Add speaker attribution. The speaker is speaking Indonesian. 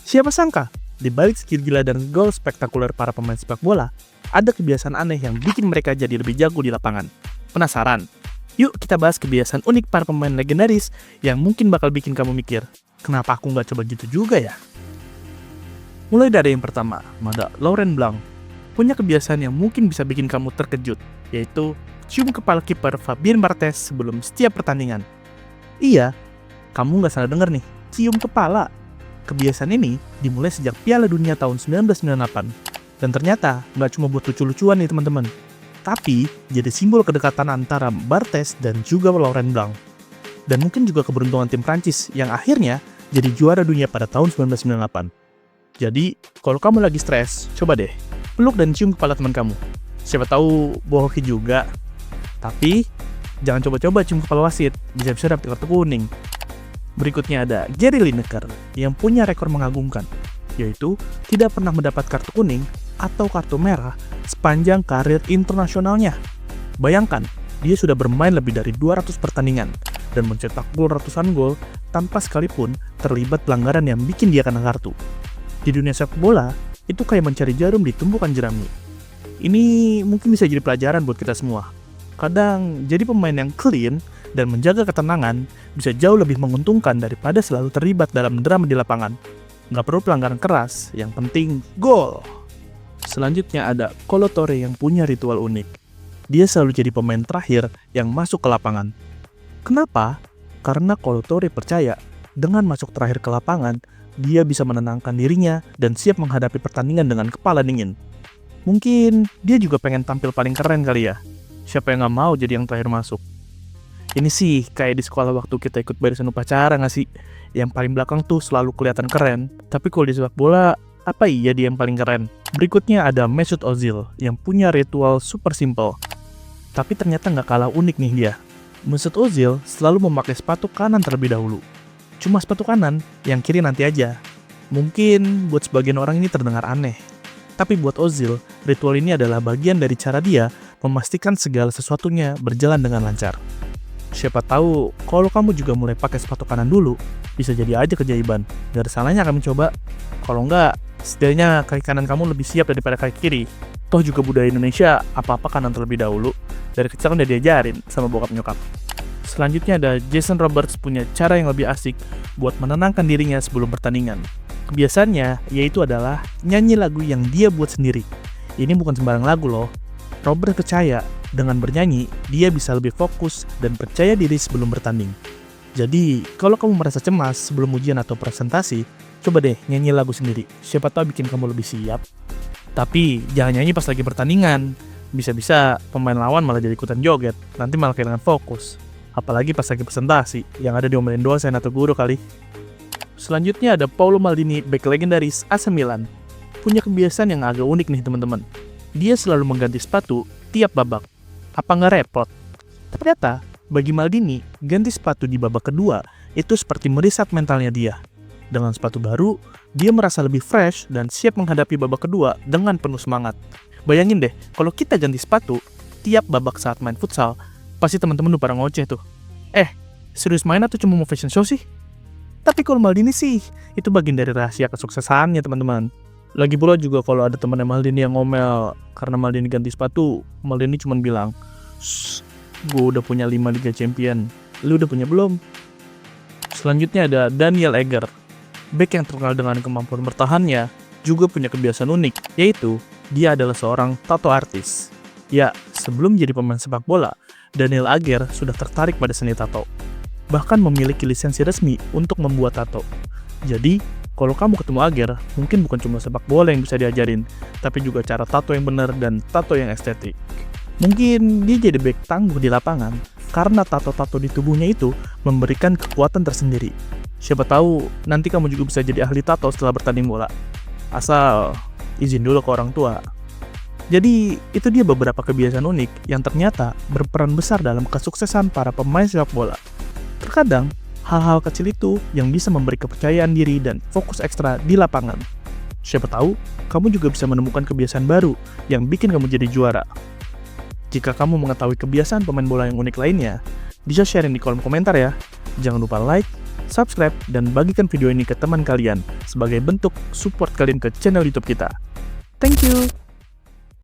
Speaker 1: Siapa sangka, di balik skill gila dan gol spektakuler para pemain sepak bola, ada kebiasaan aneh yang bikin mereka jadi lebih jago di lapangan. Penasaran? Yuk kita bahas kebiasaan unik para pemain legendaris yang mungkin bakal bikin kamu mikir, kenapa aku nggak coba gitu juga ya? Mulai dari yang pertama, ada Laurent Blanc. Punya kebiasaan yang mungkin bisa bikin kamu terkejut, yaitu cium kepala kiper Fabien Barthez sebelum setiap pertandingan. Iya, kamu nggak salah denger nih, cium kepala. Kebiasaan ini dimulai sejak Piala Dunia tahun 1998. Dan ternyata nggak cuma buat lucu-lucuan nih teman-teman, tapi jadi simbol kedekatan antara Barthez dan juga Laurent Blanc. Dan mungkin juga keberuntungan tim Prancis yang akhirnya jadi juara dunia pada tahun 1998. Jadi, kalau kamu lagi stres, coba deh peluk dan cium kepala teman kamu. Siapa tahu bohong juga. Tapi, jangan coba-coba cium kepala wasit, bisa-bisa dapat kartu kuning. Berikutnya ada Gary Lineker yang punya rekor mengagumkan, yaitu tidak pernah mendapat kartu kuning atau kartu merah sepanjang karir internasionalnya. Bayangkan, dia sudah bermain lebih dari 200 pertandingan dan mencetak gol ratusan gol tanpa sekalipun terlibat pelanggaran yang bikin dia kena kartu. Di dunia sepak bola, itu kayak mencari jarum di tumpukan jerami. Ini mungkin bisa jadi pelajaran buat kita semua. Kadang, jadi pemain yang clean dan menjaga ketenangan bisa jauh lebih menguntungkan daripada selalu terlibat dalam drama di lapangan. Nggak perlu pelanggaran keras, yang penting gol. Selanjutnya ada Kolo Touré yang punya ritual unik. Dia selalu jadi pemain terakhir yang masuk ke lapangan. Kenapa? Karena Kolo Touré percaya dengan masuk terakhir ke lapangan, dia bisa menenangkan dirinya dan siap menghadapi pertandingan dengan kepala dingin. Mungkin dia juga pengen tampil paling keren kali ya. Siapa yang gak mau jadi yang terakhir masuk? Ini sih kayak di sekolah waktu kita ikut barisan upacara gak sih? Yang paling belakang tuh selalu kelihatan keren. Tapi kalau di sepak bola, apa iya dia yang paling keren? Berikutnya ada Mesut Ozil yang punya ritual super simple. Tapi ternyata gak kalah unik nih dia. Mesut Ozil selalu memakai sepatu kanan terlebih dahulu. Cuma sepatu kanan, yang kiri nanti aja. Mungkin buat sebagian orang ini terdengar aneh. Tapi buat Ozil, ritual ini adalah bagian dari cara dia memastikan segala sesuatunya berjalan dengan lancar. Siapa tahu, kalau kamu juga mulai pakai sepatu kanan dulu, bisa jadi aja keajaiban. Gak ada salahnya kamu coba. Kalau enggak, setidaknya kaki kanan kamu lebih siap daripada kaki kiri. Toh juga budaya Indonesia, apa-apa kanan terlebih dahulu. Dari kecil kan udah diajarin sama bokap nyokap. Selanjutnya ada Jason Roberts punya cara yang lebih asik buat menenangkan dirinya sebelum pertandingan. Kebiasaannya yaitu adalah nyanyi lagu yang dia buat sendiri. Ini bukan sembarang lagu loh. Robert percaya dengan bernyanyi, dia bisa lebih fokus dan percaya diri sebelum bertanding. Jadi, kalau kamu merasa cemas sebelum ujian atau presentasi, coba deh nyanyi lagu sendiri. Siapa tahu bikin kamu lebih siap. Tapi, jangan nyanyi pas lagi pertandingan. Bisa-bisa pemain lawan malah jadi ikutan joget, nanti malah kehilangan fokus. Apalagi pas lagi presentasi, yang ada diomelin dosen atau guru kali. Selanjutnya ada Paolo Maldini, bek legendaris AC Milan. Punya kebiasaan yang agak unik nih teman-teman. Dia selalu mengganti sepatu tiap babak. Apa nggak repot? Ternyata, bagi Maldini, ganti sepatu di babak kedua itu seperti mereset mentalnya dia. Dengan sepatu baru, dia merasa lebih fresh dan siap menghadapi babak kedua dengan penuh semangat. Bayangin deh, kalau kita ganti sepatu tiap babak saat main futsal, pasti teman-teman udah pada ngoceh tuh. Serius main atau cuma mau fashion show sih? Tapi kalau Maldini sih, itu bagian dari rahasia kesuksesannya teman-teman. Lagi pula juga kalau ada temannya Maldini yang ngomel karena Maldini ganti sepatu, Maldini cuma bilang, gue udah punya 5 Liga Champion, lu udah punya belum? Selanjutnya ada Daniel Egger. Bek yang terkenal dengan kemampuan bertahannya juga punya kebiasaan unik, yaitu dia adalah seorang tato artis. Ya, sebelum jadi pemain sepak bola, Daniel Agger sudah tertarik pada seni tato. Bahkan memiliki lisensi resmi untuk membuat tato. Jadi, kalau kamu ketemu Agger, mungkin bukan cuma sepak bola yang bisa diajarin, tapi juga cara tato yang benar dan tato yang estetik. Mungkin dia jadi bek tangguh di lapangan, karena tato-tato di tubuhnya itu memberikan kekuatan tersendiri. Siapa tahu, nanti kamu juga bisa jadi ahli tato setelah bertanding bola. Asal, izin dulu ke orang tua. Jadi, itu dia beberapa kebiasaan unik yang ternyata berperan besar dalam kesuksesan para pemain sepak bola. Terkadang, hal-hal kecil itu yang bisa memberi kepercayaan diri dan fokus ekstra di lapangan. Siapa tahu, kamu juga bisa menemukan kebiasaan baru yang bikin kamu jadi juara. Jika kamu mengetahui kebiasaan pemain bola yang unik lainnya, bisa sharing di kolom komentar ya. Jangan lupa like, subscribe, dan bagikan video ini ke teman kalian sebagai bentuk support kalian ke channel YouTube kita. Thank you!